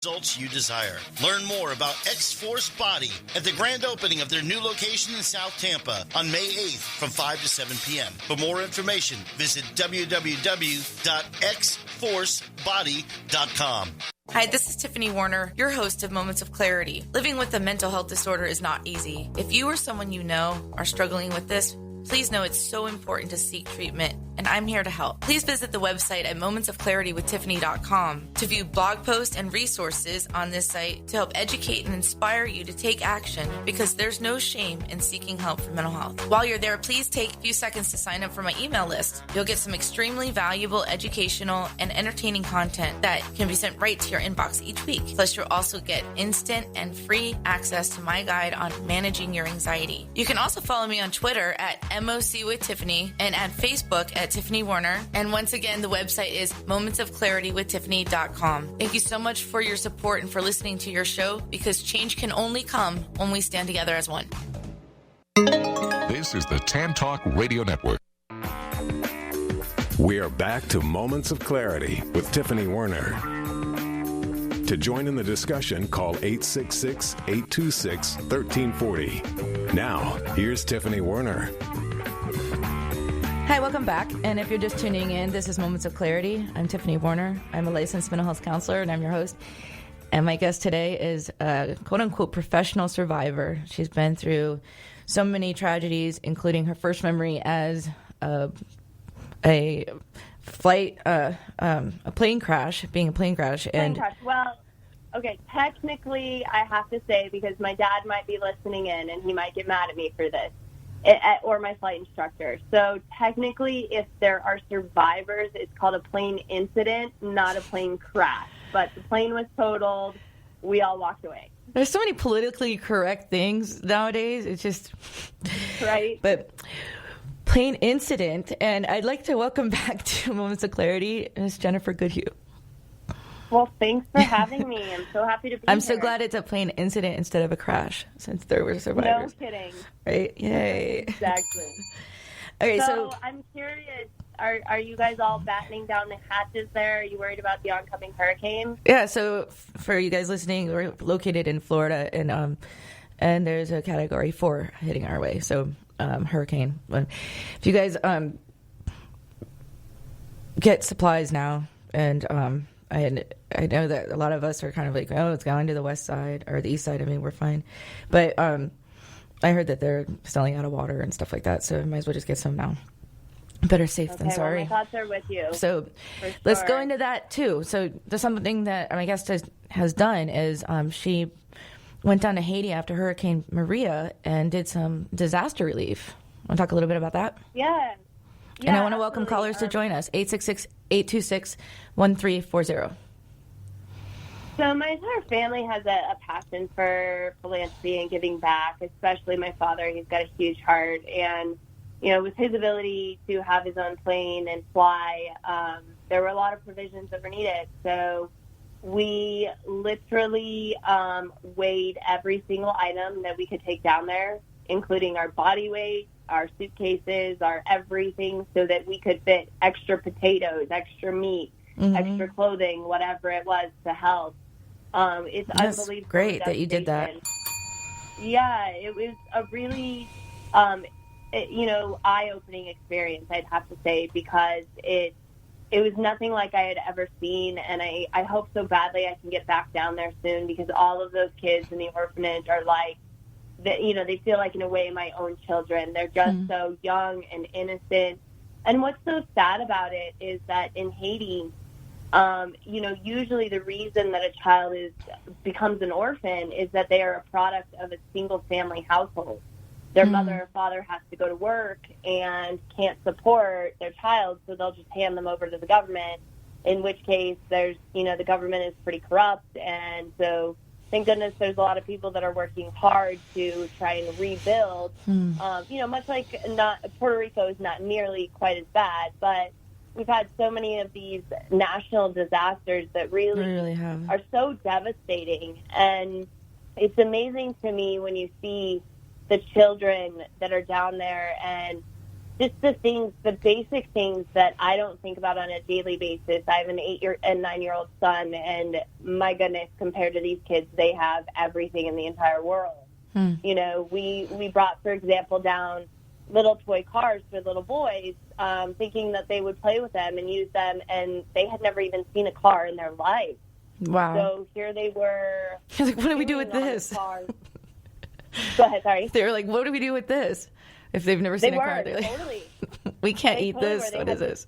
Results you desire. Learn more about X-Force Body at the grand opening of their new location in South Tampa on May 8th from 5 to 7 p.m. For more information, visit www.xforcebody.com. Hi, this is Tiffany Warner, your host of Moments of Clarity. Living with a mental health disorder is not easy. If you or someone you know are struggling with this, please know it's so important to seek treatment, and I'm here to help. Please visit the website at momentsofclaritywithtiffany.com to view blog posts and resources on this site to help educate and inspire you to take action, because there's no shame in seeking help for mental health. While you're there, please take a few seconds to sign up for my email list. You'll get some extremely valuable educational and entertaining content that can be sent right to your inbox each week. Plus, you'll also get instant and free access to my guide on managing your anxiety. You can also follow me on Twitter at MOC with Tiffany and at Facebook at Tiffany Warner. And once again, the website is momentsofclaritywithtiffany.com. Thank you so much for your support and for listening to your show, because change can only come when we stand together as one. This is the Tan Talk Radio Network. We are back to Moments of Clarity with Tiffany Warner. To join in the discussion, call 866-826-1340. Now, here's Tiffany Warner. Hi, welcome back. And if you're just tuning in, this is Moments of Clarity. I'm Tiffany Warner. I'm a licensed mental health counselor, and I'm your host. And my guest today is a quote-unquote professional survivor. She's been through so many tragedies, including her first memory as a plane crash. Well, okay, technically I have to say, because my dad might be listening in and he might get mad at me for this, or my flight instructor. So technically, if there are survivors, it's called a plane incident, not a plane crash. But the plane was totaled. We all walked away. There's so many politically correct things nowadays. It's just... Right. But... plane incident, and I'd like to welcome back to Moments of Clarity, Ms. Jennifer Goodhue. Well, thanks for having me. I'm so happy to be here. I'm so glad it's a plane incident instead of a crash, since there were survivors. No kidding. Right? Yay. Exactly. Okay, so I'm curious, are you guys all battening down the hatches there? Are you worried about the oncoming hurricane? Yeah, so for you guys listening, we're located in Florida, and there's a Category 4 hitting our way, so... hurricane. If you guys get supplies now, and I know that a lot of us are kind of like, oh, it's going to the west side or the east side. I mean, we're fine, but I heard that they're selling out of water and stuff like that, so I might as well just get some now. Better safe than sorry. Well, my thoughts are with you. So let's go into that too. So there's something that my guest has done is she went down to Haiti after Hurricane Maria and did some disaster relief. Want to talk a little bit about that? Yeah. And I want to welcome callers to join us, 866-826-1340. So my entire family has a passion for philanthropy and giving back, especially my father. He's got a huge heart. And, you know, with his ability to have his own plane and fly, there were a lot of provisions that were needed. So we literally weighed every single item that we could take down there, including our body weight, our suitcases, our everything, so that we could fit extra potatoes, extra meat, extra clothing, whatever it was to help. It's unbelievable. Great that you did that. Yeah, it was a really, eye-opening experience, I'd have to say, because it was nothing like I had ever seen, and I hope so badly I can get back down there soon, because all of those kids in the orphanage are like, they feel like, in a way, my own children. They're just so young and innocent. And what's so sad about it is that in Haiti, usually the reason that a child becomes an orphan is that they are a product of a single-family household. Their mother or father has to go to work and can't support their child, so they'll just hand them over to the government, in which case the government is pretty corrupt. And so thank goodness there's a lot of people that are working hard to try and rebuild. Much like Puerto Rico is not nearly quite as bad, but we've had so many of these national disasters that really are so devastating. And it's amazing to me when you see the children that are down there, and just the basic things that I don't think about on a daily basis. I have an 8 and 9-year-old son, and my goodness, compared to these kids, they have everything in the entire world. You know, we brought, for example, down little toy cars for little boys, thinking that they would play with them and use them, and they had never even seen a car in their life. Wow. So here they were. Like, what do we do with this? Go ahead, sorry. They were like, what do we do with this? If they've never seen a car, they're like, totally. we can't eat this. What is this?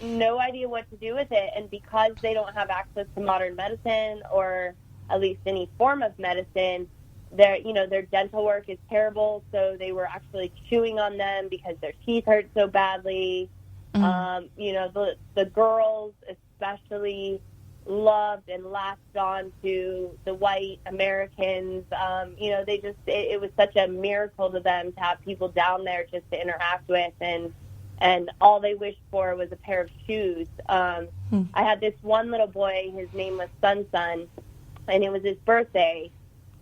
No idea what to do with it. And because they don't have access to modern medicine, or at least any form of medicine, their dental work is terrible. So they were actually chewing on them because their teeth hurt so badly. The girls especially loved and latched on to the white Americans. It was such a miracle to them to have people down there just to interact with, and all they wished for was a pair of shoes. I had this one little boy, his name was Sun, and it was his birthday,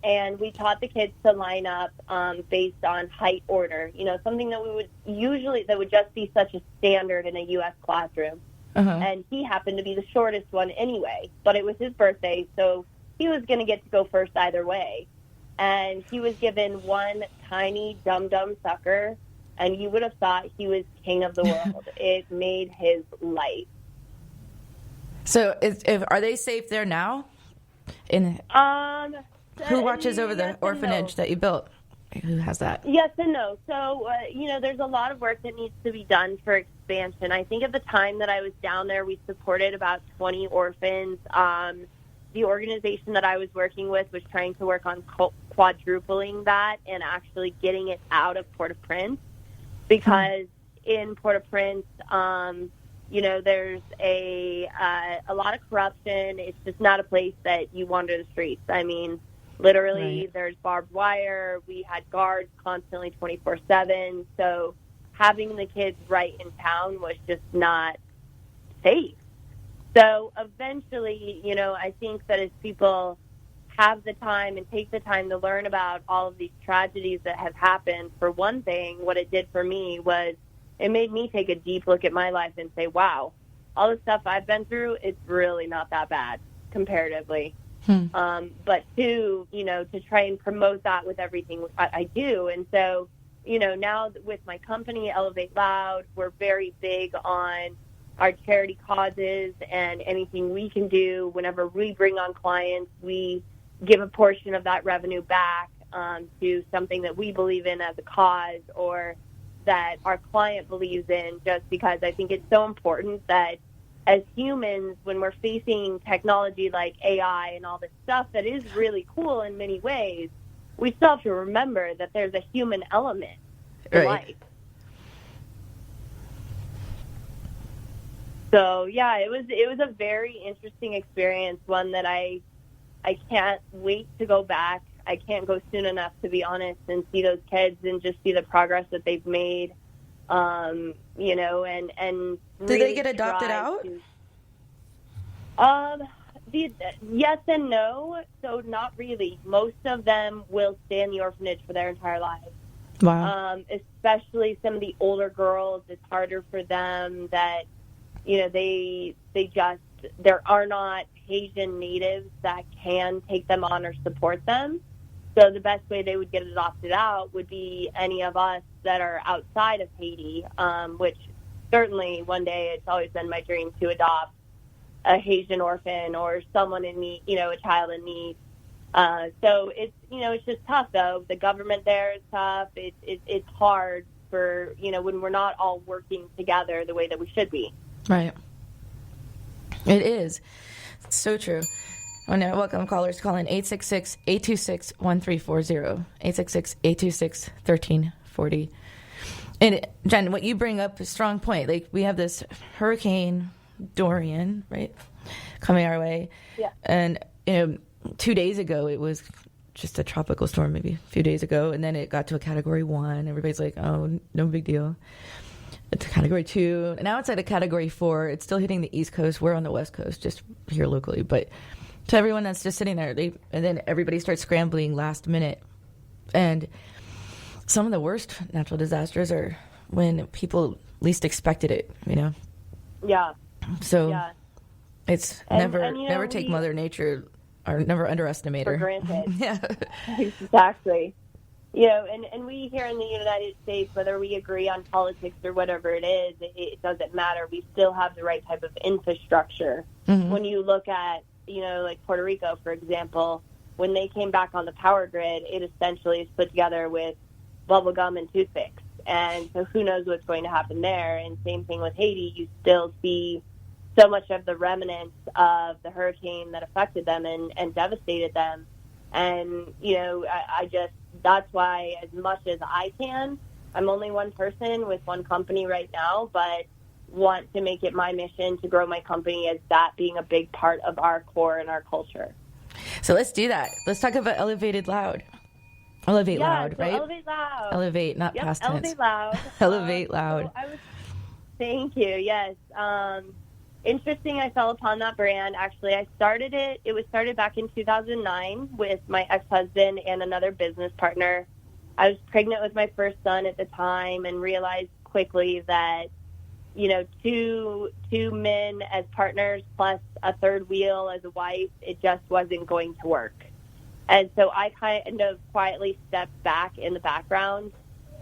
and we taught the kids to line up based on height order, something that that would just be such a standard in a U.S. classroom. And he happened to be the shortest one anyway, but it was his birthday, so he was going to get to go first either way. And he was given one tiny dum-dum sucker, and you would have thought he was king of the world. It made his life. So are they safe there now? Who watches over the orphanage that you built? Who has that? Yes and no. So, there's a lot of work that needs to be done for expansion. I think at the time that I was down there, we supported about 20 orphans. The organization that I was working with was trying to work on quadrupling that and actually getting it out of Port-au-Prince, because in Port-au-Prince, there's a lot of corruption. It's just not a place that you wander the streets. I mean, literally, right. There's barbed wire. We had guards constantly 24/7. So having the kids right in town was just not safe. So eventually, I think that as people have the time and take the time to learn about all of these tragedies that have happened, for one thing, what it did for me was it made me take a deep look at my life and say, wow, all the stuff I've been through, it's really not that bad comparatively. But two, to try and promote that with everything I do. And so, now with my company, Elevate Loud, we're very big on our charity causes, and anything we can do. Whenever we bring on clients, we give a portion of that revenue back to something that we believe in as a cause, or that our client believes in, just because I think it's so important that as humans, when we're facing technology like AI and all this stuff that is really cool in many ways, we still have to remember that there's a human element to life. So yeah, it was a very interesting experience, one that I can't wait to go back. I can't go soon enough, to be honest, and see those kids and just see the progress that they've made. And did really they get adopted out? Yes and no. So not really. Most of them will stay in the orphanage for their entire lives. Wow. Especially some of the older girls, it's harder for them that, there are not Haitian natives that can take them on or support them. So the best way they would get adopted out would be any of us that are outside of Haiti, which certainly one day it's always been my dream to adopt a Haitian orphan or someone in need, a child in need. So it's just tough though. The government there is tough. It's hard for, when we're not all working together the way that we should be. Right. It is. It's so true. Oh, no. Welcome, callers. Call in 866-826-1340. 866-826-1340. And, Jen, what you bring up is a strong point. Like, we have this Hurricane Dorian, right, coming our way. Yeah. And, 2 days ago, it was just a tropical storm, maybe a few days ago. And then it got to a Category 1. Everybody's like, oh, no big deal. It's a Category 2. And now it's at a Category 4. It's still hitting the East Coast. We're on the West Coast, just here locally. But to everyone that's just sitting there, and then everybody starts scrambling last minute. And some of the worst natural disasters are when people least expected it, you know? Yeah. So Yeah. it's And, never take Mother Nature or never underestimate for her. granted. Yeah. Exactly. You know, and we here in the United States, whether we agree on politics or whatever it is, it doesn't matter. We still have the right type of infrastructure. Mm-hmm. When you look at, you know, like Puerto Rico, for example, when they came back on the power grid, it essentially is put together with bubble gum and toothpicks. And so who knows what's going to happen there. And same thing with Haiti. You still see so much of the remnants of the hurricane that affected them and devastated them. And, you know, I just, that's why as much as I can, I'm only one person with one company right now, but want to make it my mission to grow my company as that being a big part of our core and our culture. So let's do that. Let's talk about Elevate Loud, right? Elevate Loud. Elevate, not Yep, past tense. Elevate Loud. Elevate Loud. So thank you. Yes. Interesting, I fell upon that brand. Actually, it was started back in 2009 with my ex-husband and another business partner. I was pregnant with my first son at the time and realized quickly that, you know, two men as partners plus a third wheel as a wife, it just wasn't going to work. And so I kind of quietly stepped back in the background.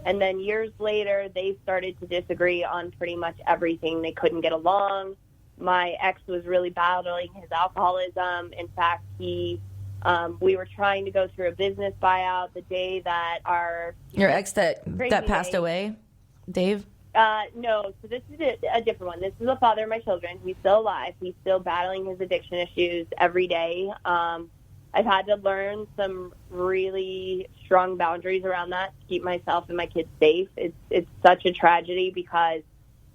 And then years later, they started to disagree on pretty much everything. They couldn't get along. My ex was really battling his alcoholism. In fact, we were trying to go through a business buyout the day that your ex that passed away, Dave? No, so this is a different one. This is the father of my children. He's still alive. He's still battling his addiction issues every day. I've had to learn some really strong boundaries around that to keep myself and my kids safe. It's such a tragedy because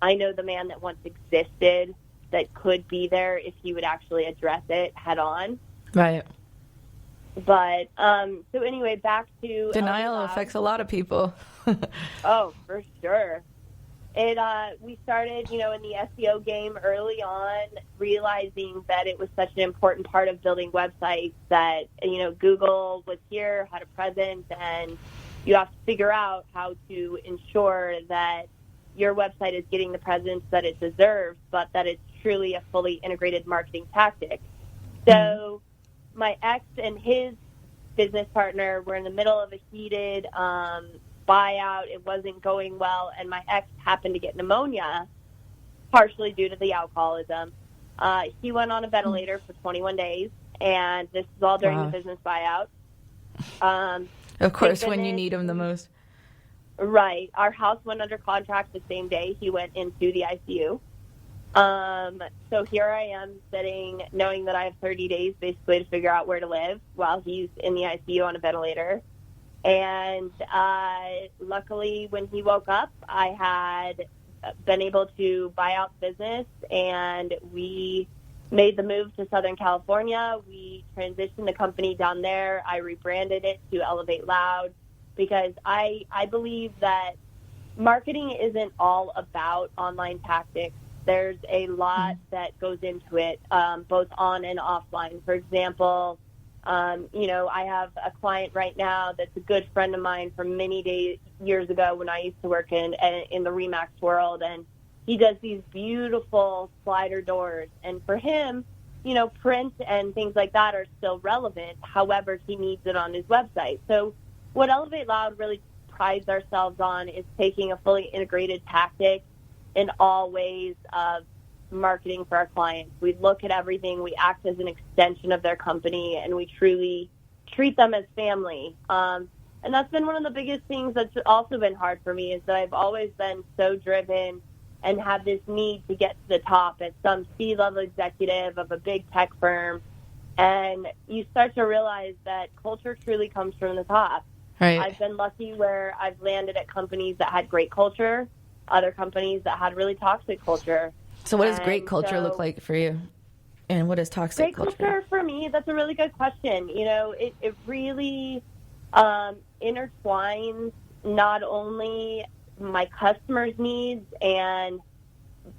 I know the man that once existed that could be there if he would actually address it head on. Right. But, so anyway, back to... Denial affects a lot of people. Oh, for sure. We started, you know, in the SEO game early on, realizing that it was such an important part of building websites that, you know, Google was here, had a presence, and you have to figure out how to ensure that your website is getting the presence that it deserves, but that it's truly a fully integrated marketing tactic. So my ex and his business partner were in the middle of a heated buyout. It wasn't going well, and my ex happened to get pneumonia, partially due to the alcoholism. He went on a ventilator for 21 days, and this is all during the business buyout. Of course, when you need him the most. Right. Our house went under contract the same day he went into the ICU. So here I am sitting, knowing that I have 30 days basically to figure out where to live while he's in the ICU on a ventilator. And luckily, when he woke up, I had been able to buy out the business, and we made the move to Southern California. We transitioned the company down there. I rebranded it to Elevate Loud because I believe that marketing isn't all about online tactics. There's a lot that goes into it, both on and offline. For example, you know, I have a client right now that's a good friend of mine from many years ago when I used to work in the Remax world, and he does these beautiful slider doors. And for him, you know, print and things like that are still relevant. However, he needs it on his website. So what Elevate Loud really prides ourselves on is taking a fully integrated tactic in all ways of marketing for our clients. We look at everything. We act as an extension of their company, and we truly treat them as family. And that's been one of the biggest things that's also been hard for me, is that I've always been so driven and have this need to get to the top at some C-level executive of a big tech firm. And you start to realize that culture truly comes from the top. Right. I've been lucky where I've landed at companies that had great culture, other companies that had really toxic culture. So what does great culture look like for you? And what is toxic culture? Great culture for me, that's a really good question. You know, it really intertwines not only my customers' needs and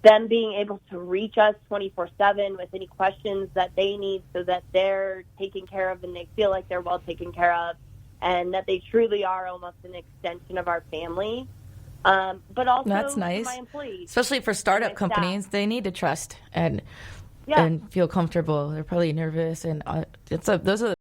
them being able to reach us 24/7 with any questions that they need so that they're taken care of and they feel like they're well taken care of and that they truly are almost an extension of our family. but also That's nice. to my employees. Especially for startup my companies, staff. they need to trust and Yeah. feel comfortable. They're probably nervous, and those are